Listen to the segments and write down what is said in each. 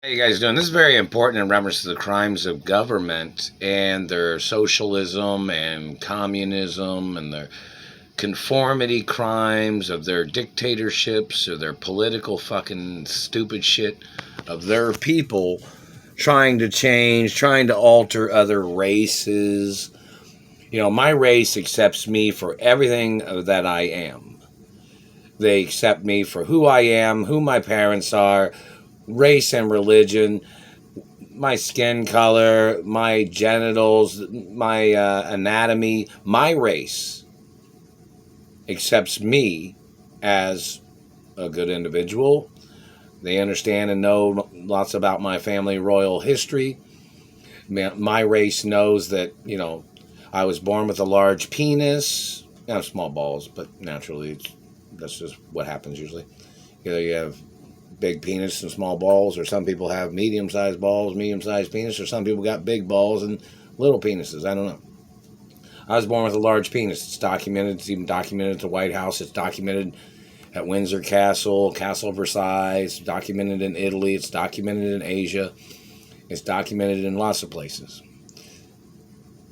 How you guys doing? This is very important in reference to the crimes of government and their socialism and communism and their conformity crimes of their dictatorships or their political fucking stupid shit of their people trying to change, trying to alter other races. My race accepts me for everything that I am. They accept me for who I am, who my parents are, race and religion, my skin color, my genitals, my anatomy, my race accepts me as a good individual. They understand and know lots about my family royal history. My race knows that, I was born with a large penis. I have small balls, but naturally, that's just what happens usually. Either you have big penis and small balls, or some people have medium-sized balls, medium-sized penis, or some people got big balls and little penises. I don't know. I was born with a large penis. It's documented. It's even documented at the White House. It's documented at Windsor Castle, Castle Versailles. It's documented in Italy. It's documented in Asia. It's documented in lots of places.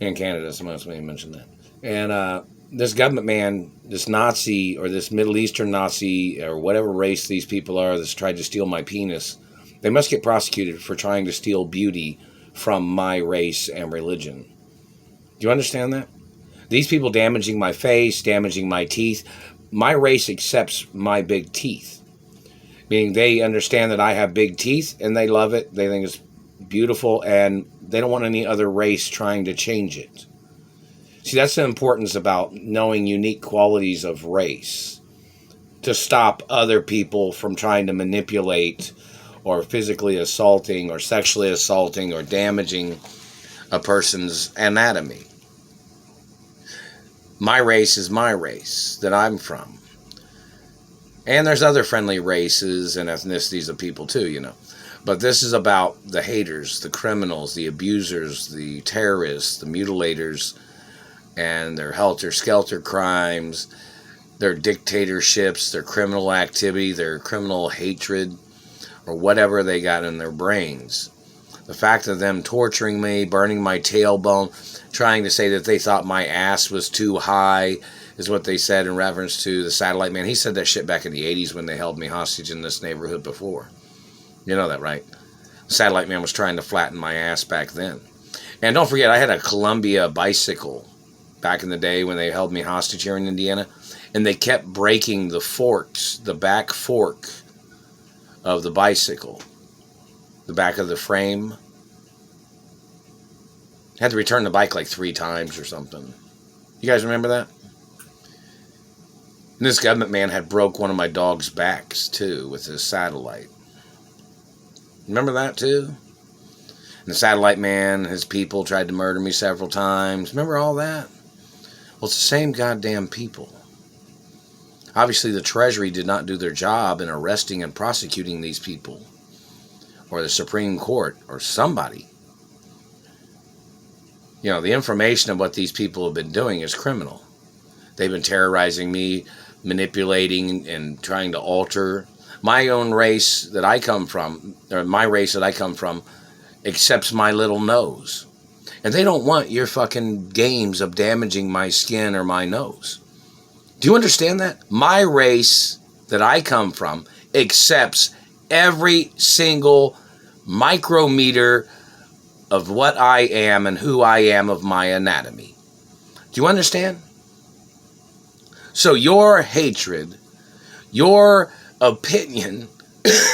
In Canada, somebody mentioned that. And this government man, this Nazi or this Middle Eastern Nazi or whatever race these people are that's tried to steal my penis, they must get prosecuted for trying to steal beauty from my race and religion. Do you understand that? These people damaging my face, damaging my teeth. My race accepts my big teeth. Meaning they understand that I have big teeth and they love it. They think it's beautiful and they don't want any other race trying to change it. See, that's the importance about knowing unique qualities of race to stop other people from trying to manipulate or physically assaulting or sexually assaulting or damaging a person's anatomy. My race is my race that I'm from. And there's other friendly races and ethnicities of people too, But this is about the haters, the criminals, the abusers, the terrorists, the mutilators, and their helter-skelter crimes, their dictatorships, their criminal activity, their criminal hatred, or whatever they got in their brains. The fact of them torturing me, burning my tailbone, trying to say that they thought my ass was too high, is what they said in reference to the satellite man. He said that shit back in the 80s when they held me hostage in this neighborhood before. You know that, right? The satellite man was trying to flatten my ass back then. And don't forget, I had a Columbia bicycle back in the day when they held me hostage here in Indiana. And they kept breaking the forks, the back fork of the bicycle. The back of the frame. I had to return the bike like 3 times or something. You guys remember that? And this government man had broke one of my dog's backs, too, with his satellite. Remember that, too? And the satellite man, his people tried to murder me several times. Remember all that? Well, it's the same goddamn people. Obviously, the Treasury did not do their job in arresting and prosecuting these people. Or the Supreme Court, or somebody. The information of what these people have been doing is criminal. They've been terrorizing me, manipulating and trying to alter. My own race that I come from, or my race that I come from, accepts my little nose. And they don't want your fucking games of damaging my skin or my nose. Do you understand that? My race that I come from accepts every single micrometer of what I am and who I am of my anatomy. Do you understand? So your hatred, your opinion,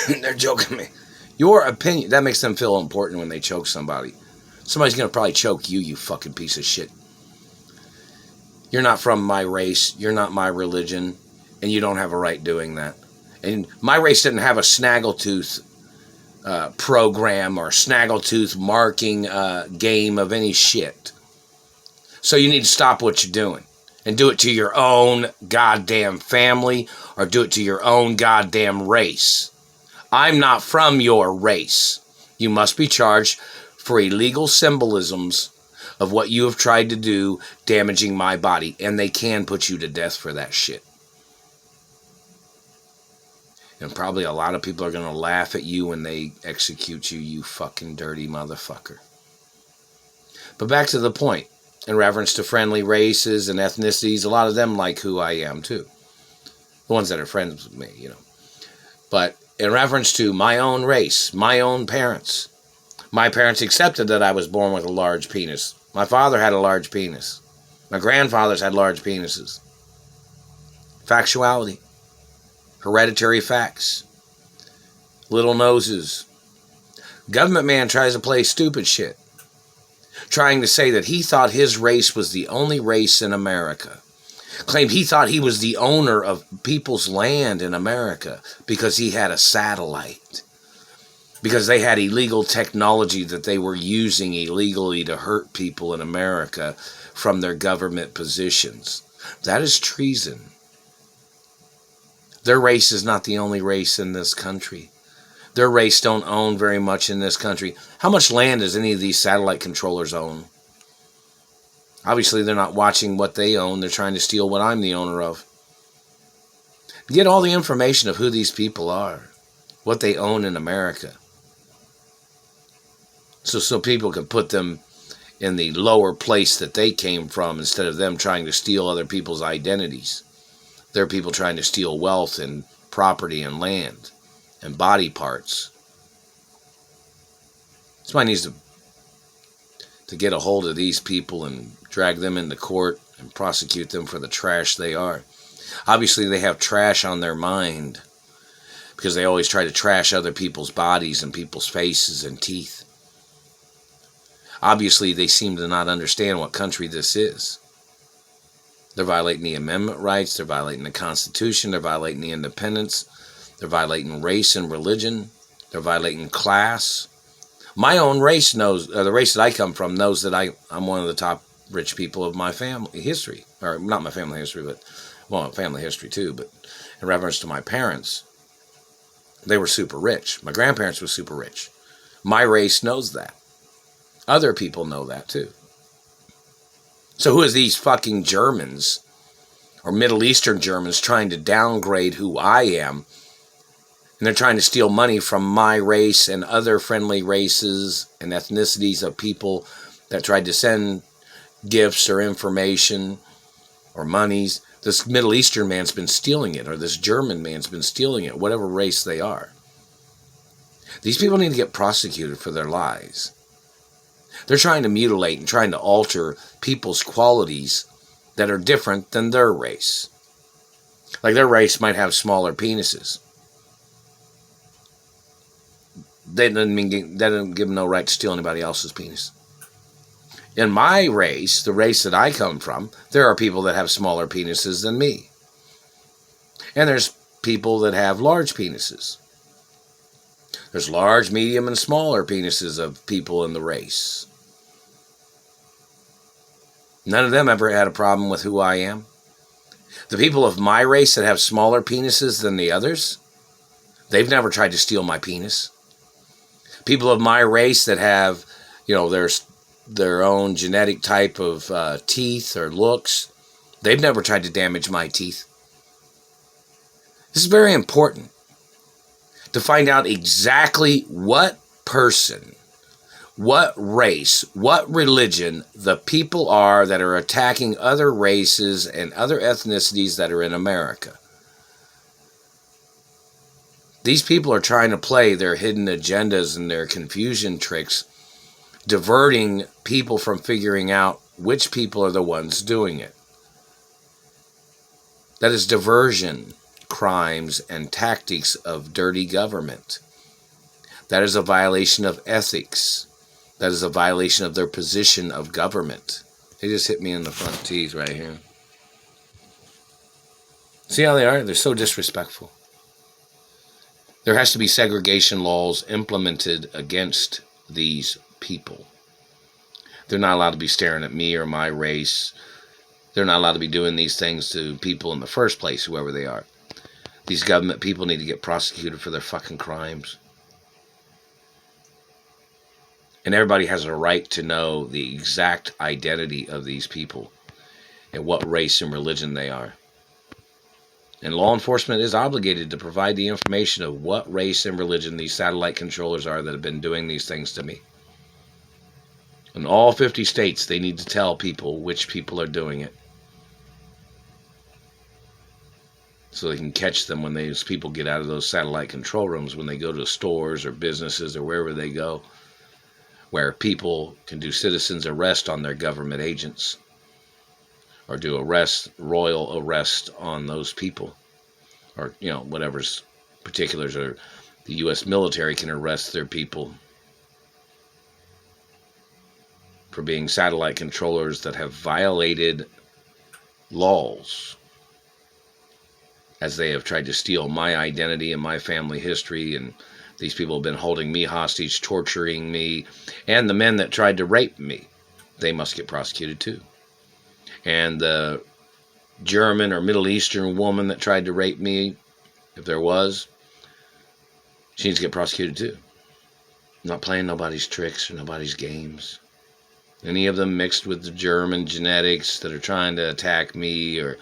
they're joking me. Your opinion, that makes them feel important when they choke somebody. Somebody's going to probably choke you, you fucking piece of shit. You're not from my race, you're not my religion, and you don't have a right doing that. And my race didn't have a snaggletooth program or snaggletooth marking game of any shit. So you need to stop what you're doing and do it to your own goddamn family or do it to your own goddamn race. I'm not from your race. You must be charged for illegal symbolisms of what you have tried to do damaging my body, and they can put you to death for that shit. And probably a lot of people are going to laugh at you when they execute you, you fucking dirty motherfucker. But back to the point. In reference to friendly races and ethnicities, a lot of them like who I am too. The ones that are friends with me, you know. But in reference to my own race, my own parents, my parents accepted that I was born with a large penis. My father had a large penis. My grandfathers had large penises. Factuality. Hereditary facts. Little noses. Government man tries to play stupid shit, trying to say that he thought his race was the only race in America. Claimed he thought he was the owner of people's land in America because he had a satellite. Because they had illegal technology that they were using illegally to hurt people in America from their government positions. That is treason. Their race is not the only race in this country. Their race don't own very much in this country. How much land does any of these satellite controllers own? Obviously, they're not watching what they own. They're trying to steal what I'm the owner of. Get all the information of who these people are, what they own in America. So people can put them in the lower place that they came from instead of them trying to steal other people's identities. There are people trying to steal wealth and property and land and body parts. Somebody needs to get a hold of these people and drag them into court and prosecute them for the trash they are. Obviously, they have trash on their mind because they always try to trash other people's bodies and people's faces and teeth. Obviously, they seem to not understand what country this is. They're violating the amendment rights. They're violating the Constitution. They're violating the independence. They're violating race and religion. They're violating class. My own race knows, the race that I come from knows that I'm one of the top rich people of my family history. Or not my family history, but, well, family history too. But in reference to my parents, they were super rich. My grandparents were super rich. My race knows that. Other people know that too. So who is these fucking Germans or Middle Eastern Germans trying to downgrade who I am? And they're trying to steal money from my race and other friendly races and ethnicities of people that tried to send gifts or information or monies. This Middle Eastern man's been stealing it, or this German man's been stealing it, whatever race they are. These people need to get prosecuted for their lies. They're trying to mutilate and trying to alter people's qualities that are different than their race. Like their race might have smaller penises. That doesn't give them no right to steal anybody else's penis. In my race, the race that I come from, there are people that have smaller penises than me. And there's people that have large penises. There's large, medium, and smaller penises of people in the race. None of them ever had a problem with who I am. The people of my race that have smaller penises than the others, they've never tried to steal my penis. People of my race that have, their own genetic type of teeth or looks, they've never tried to damage my teeth. This is very important to find out exactly what person, what race, what religion the people are that are attacking other races and other ethnicities that are in America. These people are trying to play their hidden agendas and their confusion tricks, diverting people from figuring out which people are the ones doing it. That is diversion, crimes, and tactics of dirty government. That is a violation of ethics. That is a violation of their position of government. They just hit me in the front teeth right here. See how they are? They're so disrespectful. There has to be segregation laws implemented against these people. They're not allowed to be staring at me or my race. They're not allowed to be doing these things to people in the first place, whoever they are. These government people need to get prosecuted for their fucking crimes. And everybody has a right to know the exact identity of these people and what race and religion they are. And law enforcement is obligated to provide the information of what race and religion these satellite controllers are that have been doing these things to me. In all 50 states, they need to tell people which people are doing it, so they can catch them when those people get out of those satellite control rooms, when they go to stores or businesses or wherever they go, where people can do citizens arrest on their government agents, or do royal arrest on those people, or whatever's particulars, or the U.S. military can arrest their people for being satellite controllers that have violated laws, as they have tried to steal my identity and my family history. And these people have been holding me hostage, torturing me, and the men that tried to rape me, they must get prosecuted too. And the German or Middle Eastern woman that tried to rape me, if there was, she needs to get prosecuted too. I'm not playing nobody's tricks or nobody's games. Any of them mixed with the German genetics that are trying to attack me, or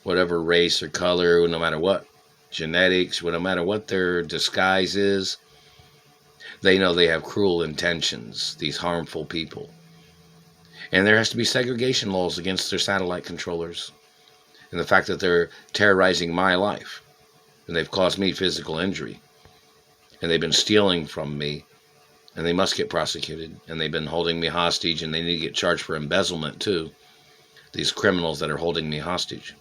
whatever race or color, no matter what genetics, no matter what their disguise is, they know they have cruel intentions, these harmful people. And there has to be segregation laws against their satellite controllers. And the fact that they're terrorizing my life, and they've caused me physical injury, and they've been stealing from me, and they must get prosecuted, and they've been holding me hostage, and they need to get charged for embezzlement too, these criminals that are holding me hostage.